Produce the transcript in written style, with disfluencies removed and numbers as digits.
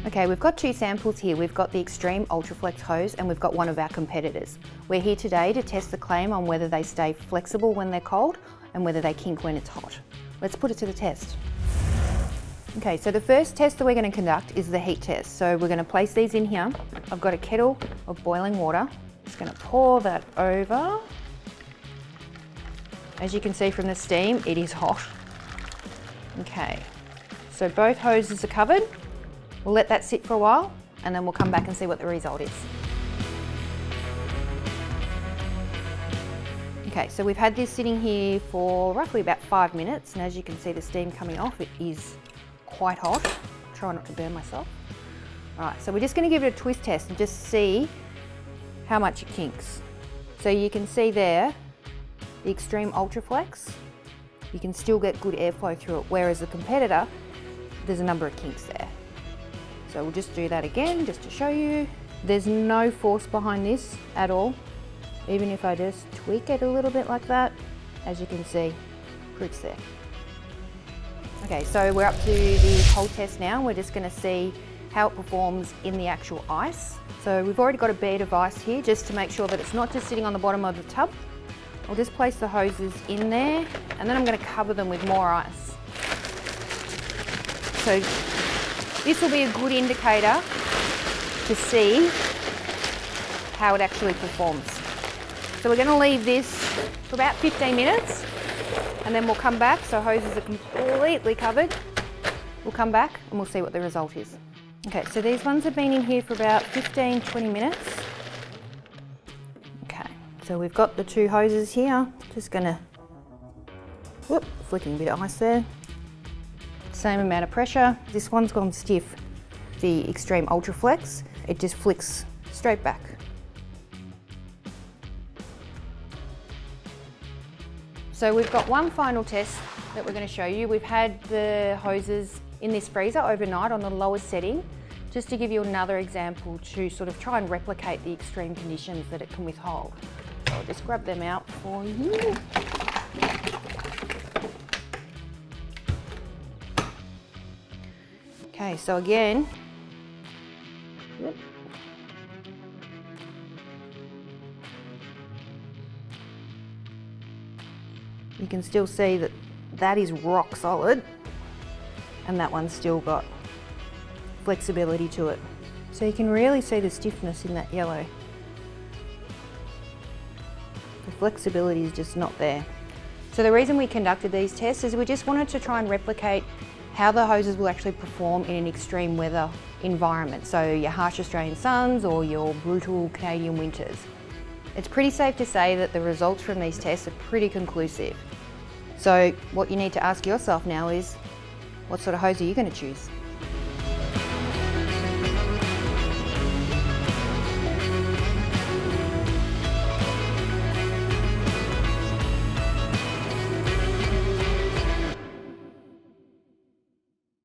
Okay, we've got two samples here. We've got the Extreme Ultraflex Hose and we've got one of our competitors. We're here today to test the claim on whether they stay flexible when they're cold and whether they kink when it's hot. Let's put it to the test. Okay, so the first test that we're going to conduct is the heat test. So we're going to place these in here. I've got a kettle of boiling water. Just going to pour that over. As you can see from the steam, it is hot. Okay, so both hoses are covered. We'll let that sit for a while and then we'll come back and see what the result is. Okay, so we've had this sitting here for roughly about 5 minutes, and as you can see the steam coming off, it is quite hot. Try not to burn myself. All right, so we're just going to give it a twist test and just see how much it kinks. So you can see there, the Extreme Ultraflex, you can still get good airflow through it, whereas the competitor, there's a number of kinks there. So we'll just do that again, just to show you. There's no force behind this at all. Even if I just tweak it a little bit like that, as you can see, proof's there. Okay, so we're up to the cold test now. We're just gonna see how it performs in the actual ice. So we've already got a bead of ice here, just to make sure that it's not just sitting on the bottom of the tub. I'll just place the hoses in there, and then I'm gonna cover them with more ice. So this will be a good indicator to see how it actually performs. So we're going to leave this for about 15 minutes and then we'll come back. So hoses are completely covered. We'll come back and we'll see what the result is. Okay, so these ones have been in here for about 15-20 minutes. Okay, so we've got the two hoses here. Just going to, flicking a bit of ice there. Same amount of pressure. This one's gone stiff, the Extreme Ultraflex. It just flicks straight back. So we've got one final test that we're going to show you. We've had the hoses in this freezer overnight on the lowest setting, just to give you another example to sort of try and replicate the extreme conditions that it can withhold. So I'll just grab them out for you. Okay, so again, you can still see that that is rock solid and that one's still got flexibility to it. So you can really see the stiffness in that yellow. The flexibility is just not there. So the reason we conducted these tests is we just wanted to try and replicate how the hoses will actually perform in an extreme weather environment. So your harsh Australian suns or your brutal Canadian winters. It's pretty safe to say that the results from these tests are pretty conclusive. So what you need to ask yourself now is, what sort of hose are you going to choose?